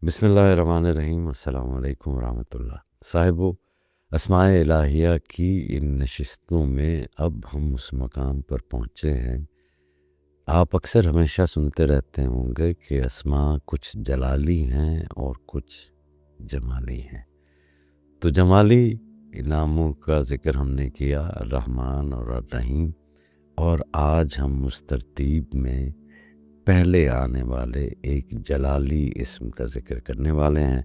بسم اللہ الرحمن الرحیم۔ السلام علیکم ورحمۃ اللہ۔ صاحبو، اسماء الہیہ کی ان نشستوں میں اب ہم اس مقام پر پہنچے ہیں۔ آپ اکثر ہمیشہ سنتے رہتے ہوں گے کہ اسماء کچھ جلالی ہیں اور کچھ جمالی ہیں۔ تو جمالی ناموں کا ذکر ہم نے کیا، الرحمن اور الرحیم، اور آج ہم اس ترتیب میں پہلے آنے والے ایک جلالی اسم کا ذکر کرنے والے ہیں۔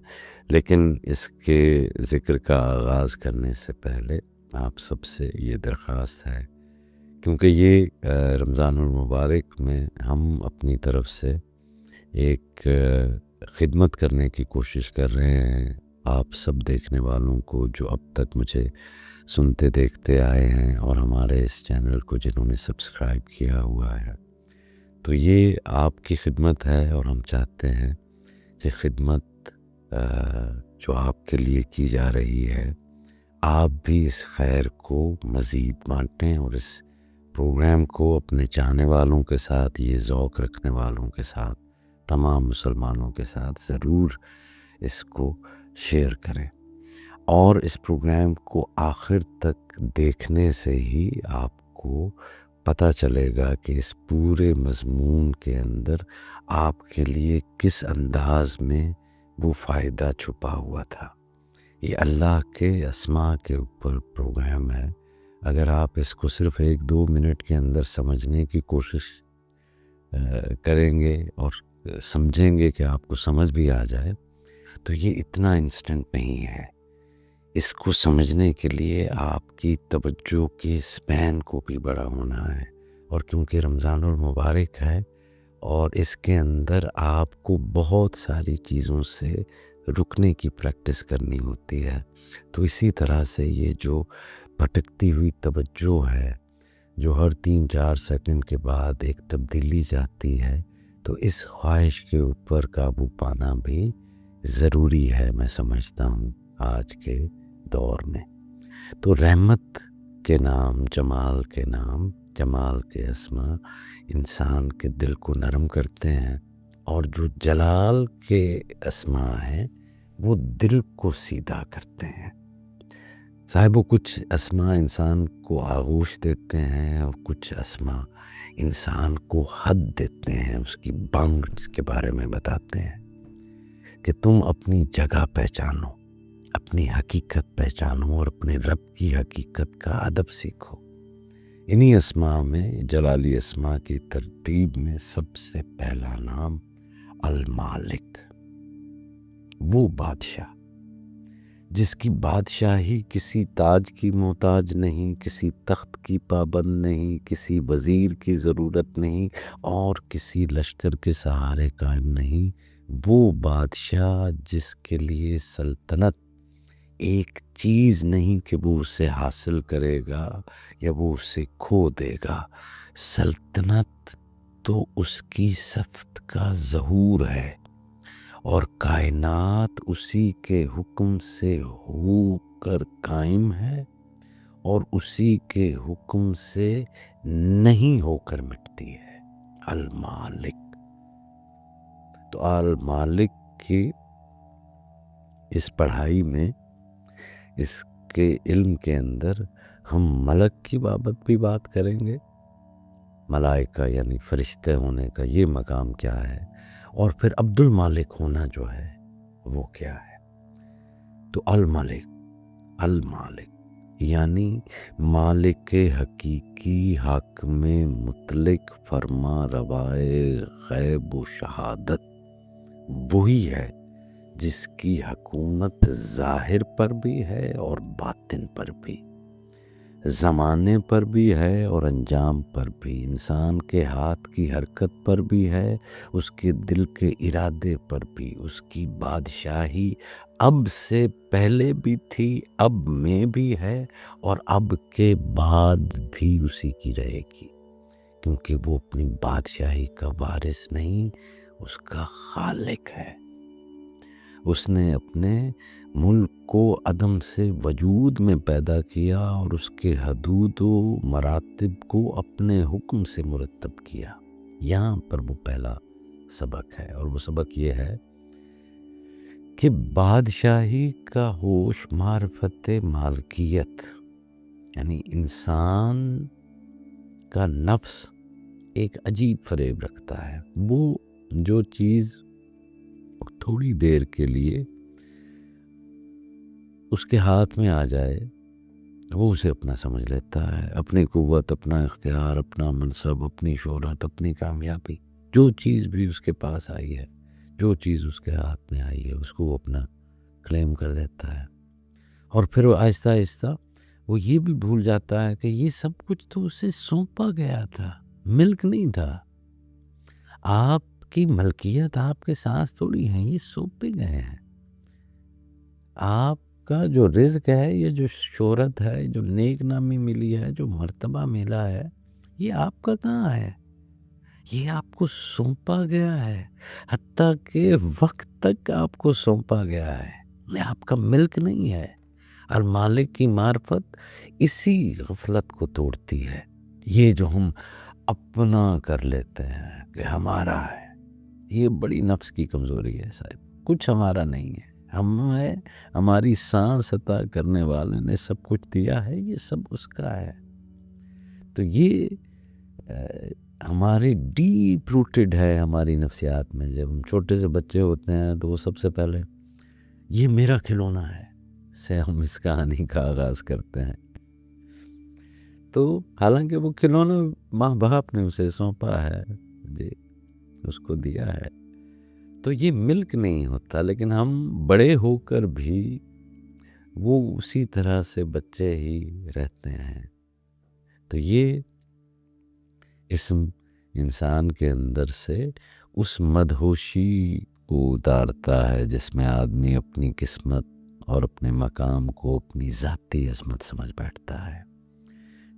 لیکن اس کے ذکر کا آغاز کرنے سے پہلے آپ سب سے یہ درخواست ہے، کیونکہ یہ رمضان المبارک میں ہم اپنی طرف سے ایک خدمت کرنے کی کوشش کر رہے ہیں آپ سب دیکھنے والوں کو جو اب تک مجھے سنتے دیکھتے آئے ہیں، اور ہمارے اس چینل کو جنہوں نے سبسکرائب کیا ہوا ہے۔ تو یہ آپ کی خدمت ہے، اور ہم چاہتے ہیں کہ خدمت جو آپ کے لیے کی جا رہی ہے، آپ بھی اس خیر کو مزید بانٹیں، اور اس پروگرام کو اپنے چاہنے والوں کے ساتھ، یہ ذوق رکھنے والوں کے ساتھ، تمام مسلمانوں کے ساتھ ضرور اس کو شیئر کریں۔ اور اس پروگرام کو آخر تک دیکھنے سے ہی آپ کو پتہ چلے گا کہ اس پورے مضمون کے اندر آپ کے لیے کس انداز میں وہ فائدہ چھپا ہوا تھا۔ یہ اللہ کے اسماء کے اوپر پروگرام ہے۔ اگر آپ اس کو صرف 1-2 منٹ کے اندر سمجھنے کی کوشش کریں گے اور سمجھیں گے کہ آپ کو سمجھ بھی آ جائے، تو یہ اتنا انسٹنٹ نہیں ہے۔ اس کو سمجھنے کے لیے آپ کی توجہ کے سپین کو بھی بڑا ہونا ہے، اور کیونکہ رمضان المبارک ہے اور اس کے اندر آپ کو بہت ساری چیزوں سے رکنے کی پریکٹس کرنی ہوتی ہے، تو اسی طرح سے یہ جو بھٹکتی ہوئی توجہ ہے، جو ہر 3-4 سیکنڈ کے بعد ایک تبدیلی جاتی ہے، تو اس خواہش کے اوپر قابو پانا بھی ضروری ہے، میں سمجھتا ہوں آج کے دور میں۔ تو رحمت کے نام، جمال کے نام، جمال کے اسماء انسان کے دل کو نرم کرتے ہیں، اور جو جلال کے اسماء ہیں وہ دل کو سیدھا کرتے ہیں۔ صاحبو، کچھ اسماء انسان کو آغوش دیتے ہیں، اور کچھ اسماء انسان کو حد دیتے ہیں، اس کی باؤنڈز کے بارے میں بتاتے ہیں کہ تم اپنی جگہ پہچانو، اپنی حقیقت پہچانو، اور اپنے رب کی حقیقت کا ادب سیکھو۔ انہی اسماء میں، جلالی اسماء کی ترتیب میں، سب سے پہلا نام المالک، وہ بادشاہ جس کی بادشاہی کسی تاج کی محتاج نہیں، کسی تخت کی پابند نہیں، کسی وزیر کی ضرورت نہیں، اور کسی لشکر کے سہارے قائم نہیں۔ وہ بادشاہ جس کے لیے سلطنت ایک چیز نہیں کہ وہ اسے حاصل کرے گا یا وہ اسے کھو دے گا، سلطنت تو اس کی صفت کا ظہور ہے، اور کائنات اسی کے حکم سے ہو کر قائم ہے، اور اسی کے حکم سے نہیں ہو کر مٹتی ہے۔ المالک۔ تو المالک کی اس پڑھائی میں، اس کے علم کے اندر، ہم ملک کی بابت بھی بات کریں گے، ملائکہ یعنی فرشتے ہونے کا یہ مقام کیا ہے، اور پھر عبد المالک ہونا جو ہے وہ کیا ہے۔ تو الملک، المالک یعنی مالک حقیقی، حاکم مطلق، فرما روائے غیب و شہادت، وہی ہے جس کی حکومت ظاہر پر بھی ہے اور باطن پر بھی، زمانے پر بھی ہے اور انجام پر بھی، انسان کے ہاتھ کی حرکت پر بھی ہے، اس کے دل کے ارادے پر بھی۔ اس کی بادشاہی اب سے پہلے بھی تھی، اب میں بھی ہے، اور اب کے بعد بھی اسی کی رہے گی، کیونکہ وہ اپنی بادشاہی کا وارث نہیں، اس کا خالق ہے۔ اس نے اپنے ملک کو عدم سے وجود میں پیدا کیا، اور اس کے حدود و مراتب کو اپنے حکم سے مرتب کیا۔ یہاں پر وہ پہلا سبق ہے، اور وہ سبق یہ ہے کہ بادشاہی کا ہوش معرفت مالکیت، یعنی انسان کا نفس ایک عجیب فریب رکھتا ہے. وہ جو چیز تھوڑی دیر کے لیے اس کے ہاتھ میں آ جائے وہ اسے اپنا سمجھ لیتا ہے. اپنی قوت، اپنا اختیار، اپنا منصب، اپنی شہرت، اپنی کامیابی، جو چیز بھی اس کے پاس آئی ہے، جو چیز اس کے ہاتھ میں آئی ہے، اس کو وہ اپنا کلیم کر دیتا ہے. اور پھر وہ آہستہ آہستہ وہ یہ بھی بھول جاتا ہے کہ یہ سب کچھ تو اسے سونپا گیا تھا، ملک نہیں تھا. آپ کی ملکیت آپ کے سانس تھوڑی ہیں، یہ سونپے گئے ہیں. آپ کا جو رزق ہے، یہ جو شہرت ہے، جو نیک نامی ملی ہے، جو مرتبہ ملا ہے، یہ آپ کا کہاں ہے؟ یہ آپ کو سونپا گیا ہے. حتیٰ کہ وقت تک آپ کو سونپا گیا ہے، یہ آپ کا ملک نہیں ہے. المالک کی معرفت اسی غفلت کو توڑتی ہے. یہ جو ہم اپنا کر لیتے ہیں کہ ہمارا ہے، یہ بڑی نفس کی کمزوری ہے صاحب. کچھ ہمارا نہیں ہے، ہمیں ہماری سانس عطا کرنے والے نے سب کچھ دیا ہے، یہ سب اس کا ہے. تو یہ ہمارے ڈیپ روٹڈ ہے ہماری نفسیات میں. جب ہم چھوٹے سے بچے ہوتے ہیں تو وہ سب سے پہلے یہ میرا کھلونا ہے سے ہم اس کہانی کا آغاز کرتے ہیں. تو حالانکہ وہ کھلونا ماں باپ نے اسے سونپا ہے، جی اس کو دیا ہے، تو یہ ملک نہیں ہوتا. لیکن ہم بڑے ہو کر بھی وہ اسی طرح سے بچے ہی رہتے ہیں. تو یہ اسم انسان کے اندر سے اس مدہوشی کو اتارتا ہے جس میں آدمی اپنی قسمت اور اپنے مقام کو اپنی ذاتی عظمت سمجھ بیٹھتا ہے.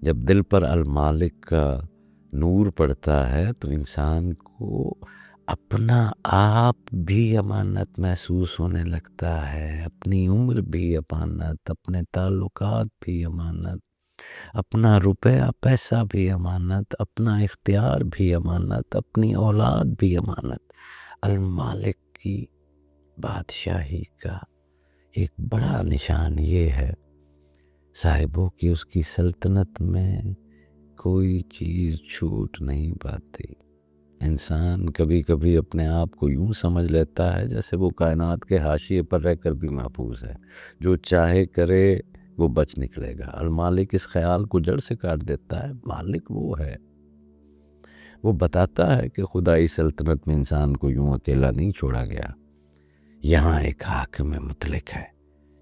جب دل پر المالک کا نور پڑتا ہے تو انسان کو اپنا آپ بھی امانت محسوس ہونے لگتا ہے، اپنی عمر بھی امانت، اپنے تعلقات بھی امانت، اپنا روپیہ پیسہ بھی امانت، اپنا اختیار بھی امانت، اپنی اولاد بھی امانت. المالک کی بادشاہی کا ایک بڑا نشان یہ ہے صاحبوں کہ اس کی سلطنت میں کوئی چیز چھوٹ نہیں پاتی. انسان کبھی کبھی اپنے آپ کو یوں سمجھ لیتا ہے جیسے وہ کائنات کے حاشیے پر رہ کر بھی محفوظ ہے، جو چاہے کرے وہ بچ نکلے گا. المالک اس خیال کو جڑ سے کاٹ دیتا ہے. مالک وہ ہے، وہ بتاتا ہے کہ خدائی سلطنت میں انسان کو یوں اکیلا نہیں چھوڑا گیا. یہاں ایک حاکم مطلق ہے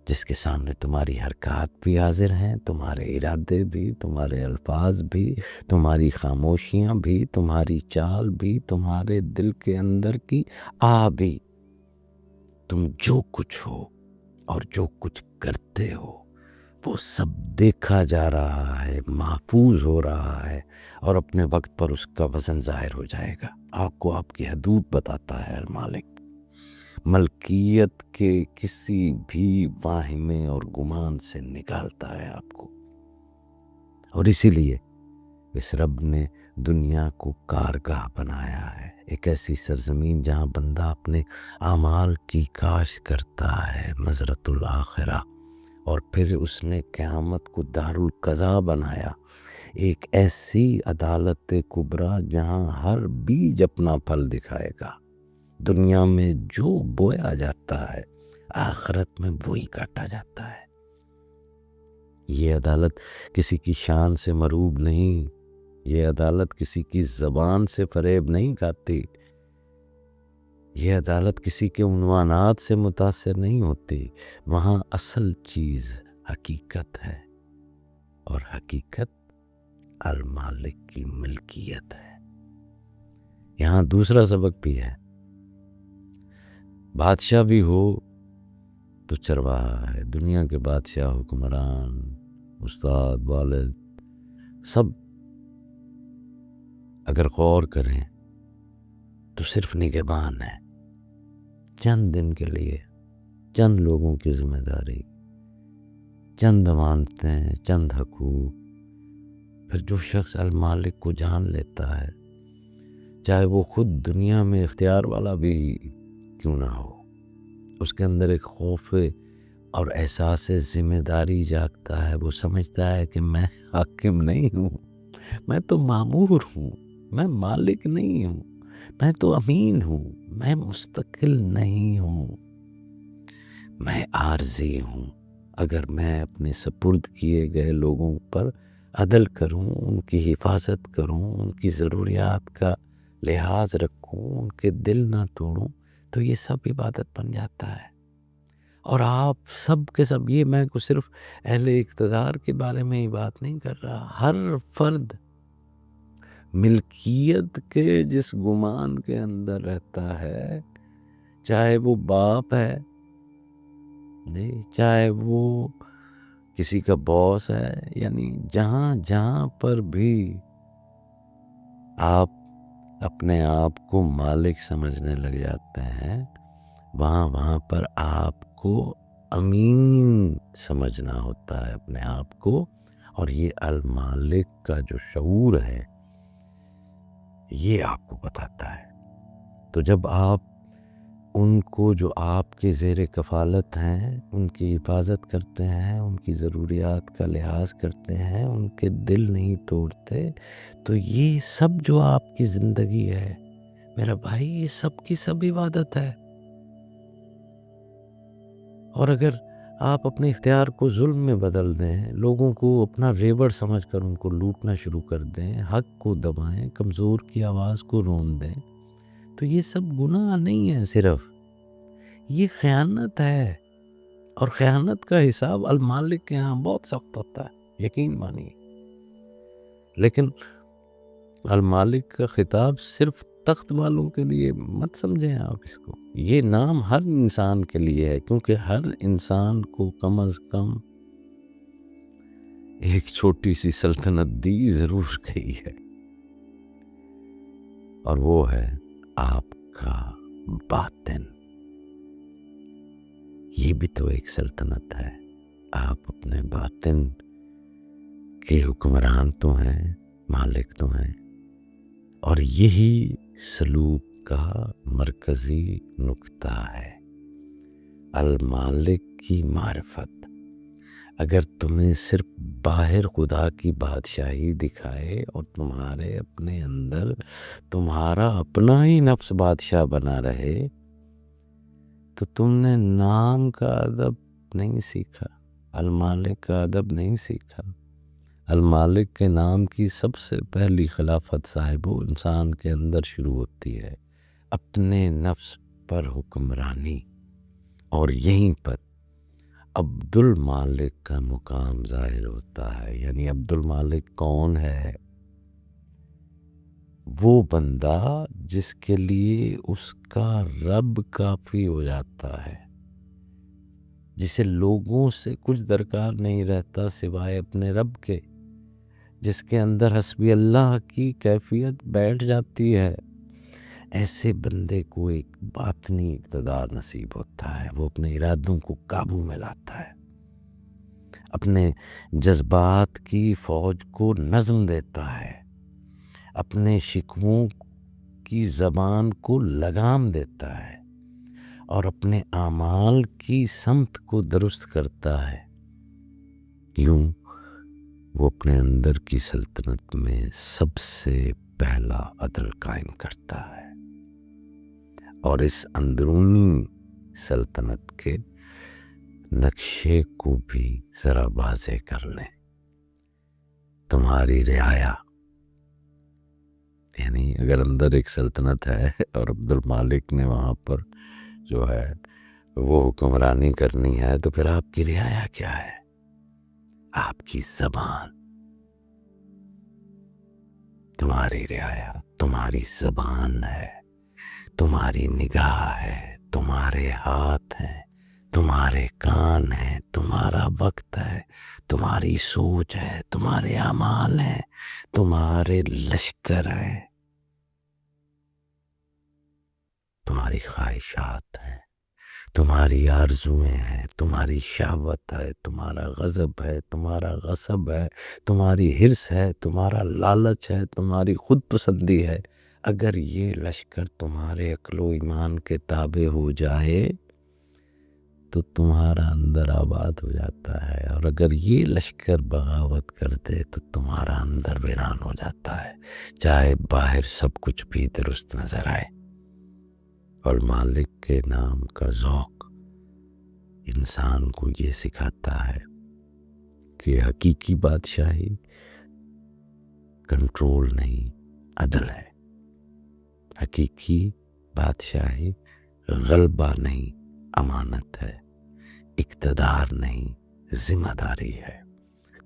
جس کے سامنے تمہاری حرکات بھی حاضر ہیں، تمہارے ارادے بھی، تمہارے الفاظ بھی، تمہاری خاموشیاں بھی، تمہاری چال بھی، تمہارے دل کے اندر کی بھی. تم جو کچھ ہو اور جو کچھ کرتے ہو وہ سب دیکھا جا رہا ہے، محفوظ ہو رہا ہے، اور اپنے وقت پر اس کا وزن ظاہر ہو جائے گا. آپ کو آپ کی حدود بتاتا ہے المالک. ملکیت کے کسی بھی واہمے اور گمان سے نکالتا ہے آپ کو. اور اسی لیے اس رب نے دنیا کو کارگاہ بنایا ہے، ایک ایسی سرزمین جہاں بندہ اپنے اعمال کی کاشت کرتا ہے، مزرعۃ الآخرہ. اور پھر اس نے قیامت کو دار القضاء بنایا، ایک ایسی عدالت کبریٰ جہاں ہر بیج اپنا پھل دکھائے گا. دنیا میں جو بویا جاتا ہے آخرت میں وہی کاٹا جاتا ہے. یہ عدالت کسی کی شان سے مروب نہیں، یہ عدالت کسی کی زبان سے فریب نہیں کھاتی، یہ عدالت کسی کے عنوانات سے متاثر نہیں ہوتی. وہاں اصل چیز حقیقت ہے، اور حقیقت المالک کی ملکیت ہے. یہاں دوسرا سبق بھی ہے. بادشاہ بھی ہو تو چرواہا ہے. دنیا کے بادشاہ، حکمران، استاد، والد، سب اگر غور کریں تو صرف نگہبان ہے. چند دن کے لیے، چند لوگوں کی ذمہ داری، چند امانتیں، چند حقوق. پھر جو شخص المالک کو جان لیتا ہے، چاہے وہ خود دنیا میں اختیار والا بھی کیوں نہ ہو، اس کے اندر ایک خوف اور احساس ذمہ داری جاگتا ہے. وہ سمجھتا ہے کہ میں حاکم نہیں ہوں، میں تو مامور ہوں، میں مالک نہیں ہوں، میں تو امین ہوں، میں مستقل نہیں ہوں، میں عارضی ہوں. اگر میں اپنے سپرد کیے گئے لوگوں پر عدل کروں، ان کی حفاظت کروں، ان کی ضروریات کا لحاظ رکھوں، ان کے دل نہ توڑوں، تو یہ سب عبادت بن جاتا ہے. اور آپ سب کے سب، یہ میں کو صرف اہل اقتدار کے بارے میں ہی بات نہیں کر رہا، ہر فرد ملکیت کے جس گمان کے اندر رہتا ہے، چاہے وہ باپ ہے، نہیں، چاہے وہ کسی کا باس ہے، یعنی جہاں جہاں پر بھی آپ اپنے آپ کو مالک سمجھنے لگ جاتے ہیں، وہاں وہاں پر آپ کو امین سمجھنا ہوتا ہے اپنے آپ کو. اور یہ المالک کا جو شعور ہے یہ آپ کو بتاتا ہے. تو جب آپ ان کو جو آپ کے زیر کفالت ہیں ان کی حفاظت کرتے ہیں، ان کی ضروریات کا لحاظ کرتے ہیں، ان کے دل نہیں توڑتے، تو یہ سب جو آپ کی زندگی ہے میرا بھائی، یہ سب کی سب عبادت ہے. اور اگر آپ اپنے اختیار کو ظلم میں بدل دیں، لوگوں کو اپنا ریوڑ سمجھ کر ان کو لوٹنا شروع کر دیں، حق کو دبائیں، کمزور کی آواز کو رون دیں، تو یہ سب گناہ نہیں ہے، صرف یہ خیانت ہے. اور خیانت کا حساب المالک کے ہاں بہت سخت ہوتا ہے، یقین مانیے. لیکن المالک کا خطاب صرف تخت والوں کے لیے مت سمجھیں آپ اس کو. یہ نام ہر انسان کے لیے ہے، کیونکہ ہر انسان کو کم از کم ایک چھوٹی سی سلطنت دی ضرور گئی ہے، اور وہ ہے آپ کا باطن. یہ بھی تو ایک سلطنت ہے. آپ اپنے باطن کے حکمران تو ہیں، مالک تو ہیں. اور یہی سلوک کا مرکزی نقطہ ہے، المالک کی معرفت. اگر تمہیں صرف باہر خدا کی بادشاہی دکھائے اور تمہارے اپنے اندر تمہارا اپنا ہی نفس بادشاہ بنا رہے، تو تم نے نام کا ادب نہیں سیکھا، المالک کا ادب نہیں سیکھا. المالک کے نام کی سب سے پہلی خلافت صاحبو انسان کے اندر شروع ہوتی ہے، اپنے نفس پر حکمرانی. اور یہیں پر عبد المالک کا مقام ظاہر ہوتا ہے. یعنی عبد المالک کون ہے؟ وہ بندہ جس کے لیے اس کا رب کافی ہو جاتا ہے، جسے لوگوں سے کچھ درکار نہیں رہتا سوائے اپنے رب کے، جس کے اندر حسبی اللہ کی کیفیت بیٹھ جاتی ہے. ایسے بندے کو ایک باطنی اقتدار نصیب ہوتا ہے. وہ اپنے ارادوں کو قابو میں لاتا ہے، اپنے جذبات کی فوج کو نظم دیتا ہے، اپنے شکووں کی زبان کو لگام دیتا ہے، اور اپنے اعمال کی سمت کو درست کرتا ہے. یوں وہ اپنے اندر کی سلطنت میں سب سے پہلا عدل قائم کرتا ہے. اور اس اندرونی سلطنت کے نقشے کو بھی ذرا واضح کر لیں. تمہاری رعایا، یعنی اگر اندر ایک سلطنت ہے اور عبد المالک نے وہاں پر جو ہے وہ حکمرانی کرنی ہے، تو پھر آپ کی رعایا کیا ہے؟ آپ کی زبان. تمہاری رعایا تمہاری زبان ہے، تمہاری نگاہ ہے، تمہارے ہاتھ ہیں، تمہارے کان ہیں، تمہارا وقت ہے، تمہاری سوچ ہے، تمہارے اعمال ہیں، تمہارے لشکر ہیں، تمہاری خواہشات ہیں، تمہاری آرزویں ہیں، تمہاری شہوت ہے، تمہارا غضب ہے، تمہارا غصب ہے، تمہاری حرص ہے، تمہارا لالچ ہے، تمہاری خود پسندی ہے. اگر یہ لشکر تمہارے عقل و ایمان کے تابع ہو جائے تو تمہارا اندر آباد ہو جاتا ہے، اور اگر یہ لشکر بغاوت کر دے تو تمہارا اندر ویران ہو جاتا ہے، چاہے باہر سب کچھ بھی درست نظر آئے۔ اور مالک کے نام کا ذوق انسان کو یہ سکھاتا ہے کہ حقیقی بادشاہی کنٹرول نہیں، عدل ہے۔ حقیقی بادشاہی غلبہ نہیں، امانت ہے۔ اقتدار نہیں، ذمہ داری ہے۔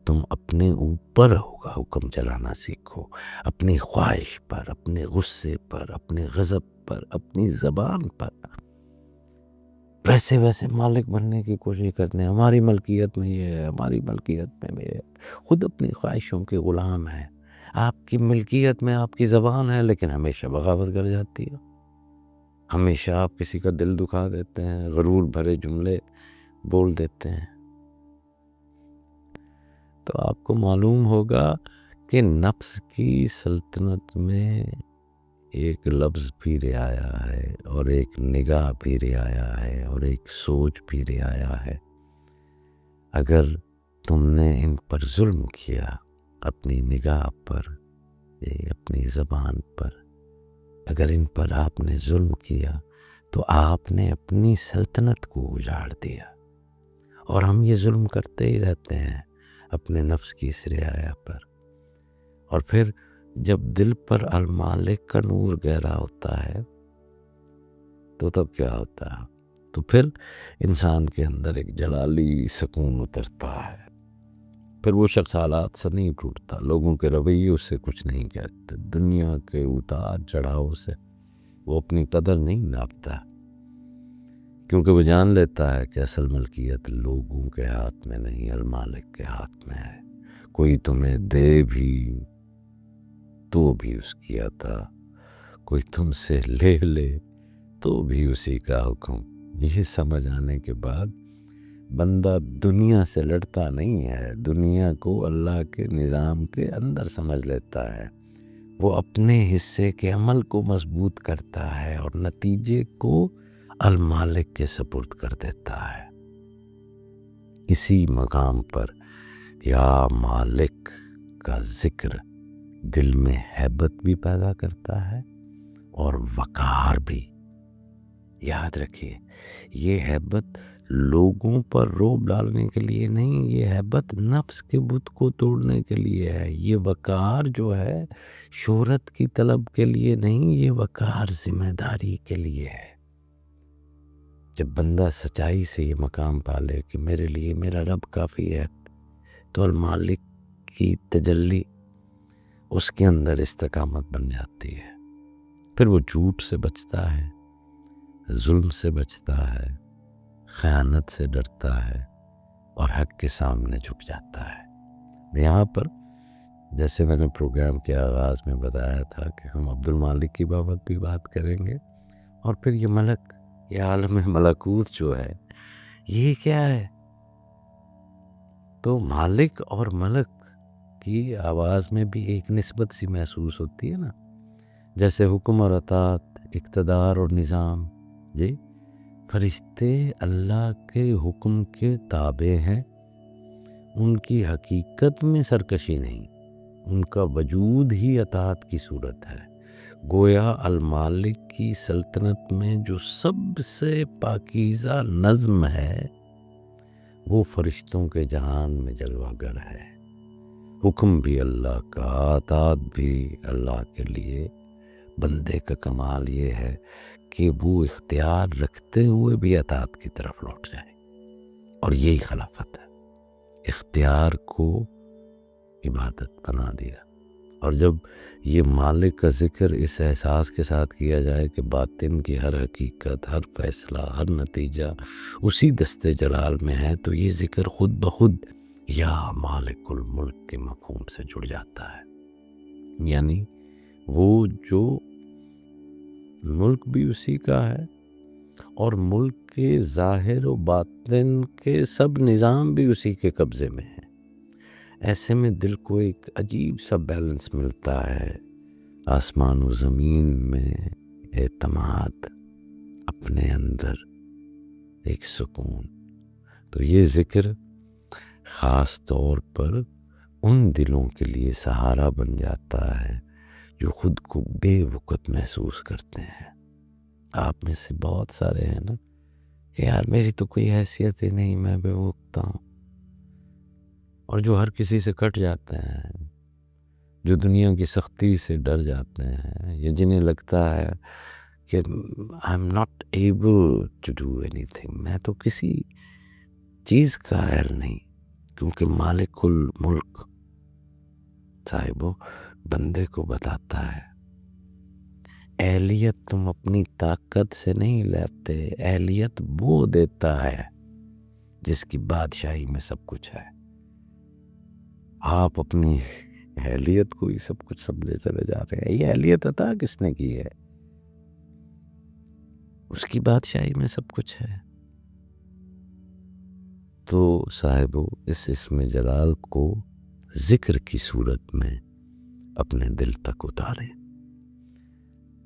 تم اپنے اوپر ہوگا حکم چلانا سیکھو، اپنی خواہش پر، اپنے غصے پر، اپنے غضب پر، اپنی زبان پر ویسے ویسے مالک بننے کی کوشش کرتے ہیں۔ ہماری ملکیت میں یہ ہے، ہماری ملکیت میں یہ ہے، خود اپنی خواہشوں کے غلام ہیں۔ آپ کی ملکیت میں آپ کی زبان ہے، لیکن ہمیشہ بغاوت کر جاتی ہے۔ ہمیشہ آپ کسی کا دل دکھا دیتے ہیں، غرور بھرے جملے بول دیتے ہیں۔ تو آپ کو معلوم ہوگا کہ نفس کی سلطنت میں ایک لفظ بھی رعایا ہے، اور ایک نگاہ بھی رعایا ہے، اور ایک سوچ بھی رعایا ہے۔ اگر تم نے ان پر ظلم کیا، اپنی نگاہ پر، اپنی زبان پر، اگر ان پر آپ نے ظلم کیا تو آپ نے اپنی سلطنت کو اجاڑ دیا۔ اور ہم یہ ظلم کرتے ہی رہتے ہیں اپنے نفس کی اس رعایا پر۔ اور پھر جب دل پر المالک کا نور گہرا ہوتا ہے تو تب کیا ہوتا ہے؟ تو پھر انسان کے اندر ایک جلالی سکون اترتا ہے۔ پھر وہ شخص حالات سے نہیں ٹوٹتا، لوگوں کے رویے اس سے کچھ نہیں کہتے، دنیا کے اتار چڑھاؤ سے وہ اپنی قدر نہیں ناپتا، کیونکہ وہ جان لیتا ہے کہ اصل ملکیت لوگوں کے ہاتھ میں نہیں، المالک کے ہاتھ میں ہے۔ کوئی تمہیں دے بھی تو بھی اس کی عطا، کوئی تم سے لے لے تو بھی اسی کا حکم۔ یہ سمجھ آنے کے بعد بندہ دنیا سے لڑتا نہیں ہے، دنیا کو اللہ کے نظام کے اندر سمجھ لیتا ہے۔ وہ اپنے حصے کے عمل کو مضبوط کرتا ہے اور نتیجے کو المالک کے سپرد کر دیتا ہے۔ اسی مقام پر یا مالک کا ذکر دل میں ہیبت بھی پیدا کرتا ہے اور وقار بھی۔ یاد رکھیے، یہ ہیبت لوگوں پر روب ڈالنے کے لیے نہیں، یہ ہیبت نفس کے بت کو توڑنے کے لیے ہے۔ یہ وقار جو ہے شہرت کی طلب کے لیے نہیں، یہ وقار ذمہ داری کے لیے ہے۔ جب بندہ سچائی سے یہ مقام پالے کہ میرے لیے میرا رب کافی ہے، تو المالک کی تجلی اس کے اندر استقامت بن جاتی ہے۔ پھر وہ جھوٹ سے بچتا ہے، ظلم سے بچتا ہے، خیانت سے ڈرتا ہے، اور حق کے سامنے جھک جاتا ہے۔ یہاں پر جیسے میں نے پروگرام کے آغاز میں بتایا تھا کہ ہم عبد المالک کی بابت بھی بات کریں گے، اور پھر یہ ملک، یہ عالم ملکوت جو ہے یہ کیا ہے؟ تو مالک اور ملک کی آواز میں بھی ایک نسبت سی محسوس ہوتی ہے نا، جیسے حکم اور اطاعت، اقتدار اور نظام۔ جی، فرشتے اللہ کے حکم کے تابع ہیں، ان کی حقیقت میں سرکشی نہیں، ان کا وجود ہی اطاعت کی صورت ہے۔ گویا المالک کی سلطنت میں جو سب سے پاکیزہ نظم ہے وہ فرشتوں کے جہان میں جلوہ گر ہے۔ حکم بھی اللہ کا، اطاعت بھی اللہ کے لیے۔ بندے کا کمال یہ ہے کہ وہ اختیار رکھتے ہوئے بھی اطاعت کی طرف لوٹ جائے، اور یہی خلافت ہے۔ اختیار کو عبادت بنا دیا، اور جب یہ مالک کا ذکر اس احساس کے ساتھ کیا جائے کہ باطن کی ہر حقیقت، ہر فیصلہ، ہر نتیجہ اسی دست جلال میں ہے، تو یہ ذکر خود بخود یا مالک الملک کے مفہوم سے جڑ جاتا ہے۔ یعنی وہ جو ملک بھی اسی کا ہے، اور ملک کے ظاہر و باطن کے سب نظام بھی اسی کے قبضے میں ہیں۔ ایسے میں دل کو ایک عجیب سا بیلنس ملتا ہے، آسمان و زمین میں اعتماد، اپنے اندر ایک سکون۔ تو یہ ذکر خاص طور پر ان دلوں کے لیے سہارا بن جاتا ہے جو خود کو بے وقت محسوس کرتے ہیں. آپ میں سے بہت سارے ہیں نا کہ یار میری تو کوئی حیثیت ہی نہیں، میں بے وقت ہوں، اور جو ہر کسی سے کٹ جاتے ہیں، جو دنیا کی سختی سے ڈر جاتے ہیں، یا جنہیں لگتا ہے کہ I'm not able to do اینی تھنگ، میں تو کسی چیز کا اہل نہیں، کیونکہ مالک الملک صاحبو بندے کو بتاتا ہے اہلیت تم اپنی طاقت سے نہیں لیتے، اہلیت وہ دیتا ہے جس کی بادشاہی میں سب کچھ ہے. آپ اپنی اہلیت کو ہی سب کچھ سمجھے چلے جا رہے ہیں. یہ اہلیت عطا کس نے کی ہے؟ اس کی بادشاہی میں سب کچھ ہے. تو صاحبو اس اسم جلال کو ذکر کی صورت میں اپنے دل تک اتاریں،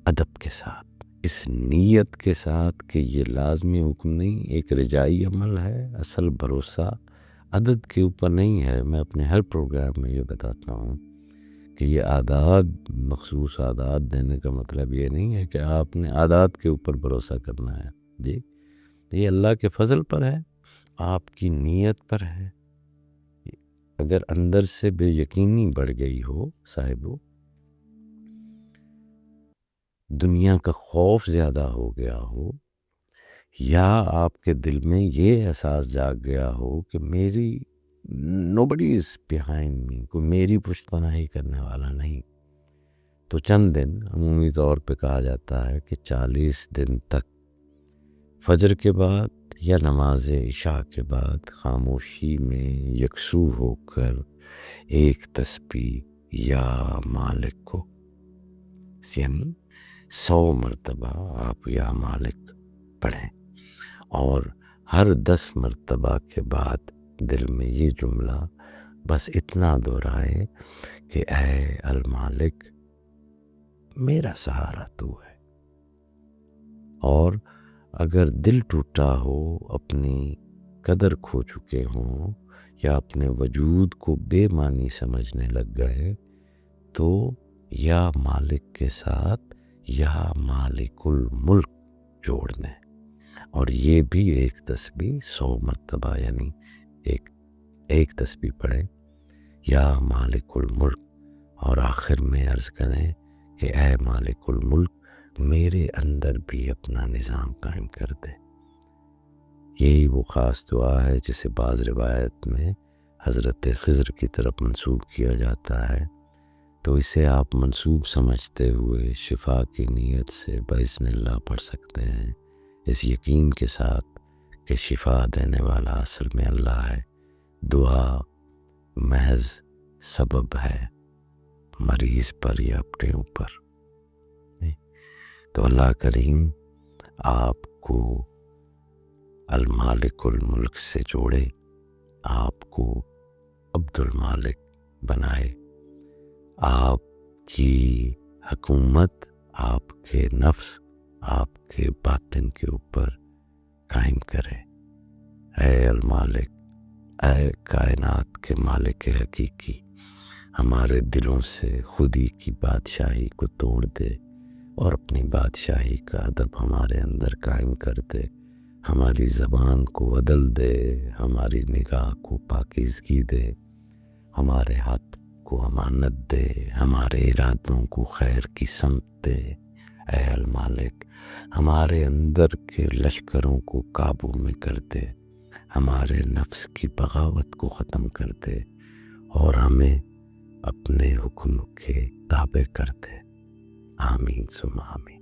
ادب کے ساتھ، اس نیت کے ساتھ کہ یہ لازمی حکم نہیں، ایک رجائی عمل ہے. اصل بھروسہ عدد کے اوپر نہیں ہے. میں اپنے ہر پروگرام میں یہ بتاتا ہوں کہ یہ اعداد، مخصوص اعداد دینے کا مطلب یہ نہیں ہے کہ آپ نے اعداد کے اوپر بھروسہ کرنا ہے. جی، یہ اللہ کے فضل پر ہے، آپ کی نیت پر ہے. اگر اندر سے بے یقینی بڑھ گئی ہو صاحبو، دنیا کا خوف زیادہ ہو گیا ہو، یا آپ کے دل میں یہ احساس جاگ گیا ہو کہ میری nobody is behind me، کوئی میری پشت پناہی کرنے والا نہیں، تو چند دن، عمومی طور پہ کہا جاتا ہے کہ 40 دن تک فجر کے بعد یا نماز عشاء کے بعد خاموشی میں یکسو ہو کر ایک تسبیح یا مالک کو، یعنی 100 مرتبہ آپ یا مالک پڑھیں، اور ہر 10 مرتبہ کے بعد دل میں یہ جملہ بس اتنا دہرائے کہ اے المالک میرا سہارا تو ہے. اور اگر دل ٹوٹا ہو، اپنی قدر کھو چکے ہوں، یا اپنے وجود کو بے معنی سمجھنے لگ گئے، تو یا مالک کے ساتھ یا مالک الملک جوڑ دیں، اور یہ بھی ایک تسبیح 100 مرتبہ، یعنی ایک تسبیح پڑھیں یا مالک الملک، اور آخر میں عرض کریں کہ اے مالک الملک میرے اندر بھی اپنا نظام قائم کر دے. یہی وہ خاص دعا ہے جسے بعض روایت میں حضرت خضر کی طرف منسوب کیا جاتا ہے. تو اسے آپ منسوب سمجھتے ہوئے شفا کی نیت سے باذن اللہ پڑھ سکتے ہیں، اس یقین کے ساتھ کہ شفا دینے والا اصل میں اللہ ہے. دعا محض سبب ہے مریض پر یا اپنے اوپر. تو اللہ کریم آپ کو المالک الملک سے جوڑے، آپ کو عبد المالک بنائے، آپ کی حکومت آپ کے نفس، آپ کے باطن کے اوپر قائم کرے. اے المالک، اے کائنات کے مالک حقیقی، ہمارے دلوں سے خودی کی بادشاہی کو توڑ دے اور اپنی بادشاہی کا ادب ہمارے اندر قائم کر دے. ہماری زبان کو عدل دے، ہماری نگاہ کو پاکیزگی دے، ہمارے ہاتھ کو امانت دے، ہمارے ارادوں کو خیر کی سمت دے. اے المالک ہمارے اندر کے لشکروں کو قابو میں کر دے، ہمارے نفس کی بغاوت کو ختم کر دے، اور ہمیں اپنے حکم کے تابع کر دے. آمین ثم آمین.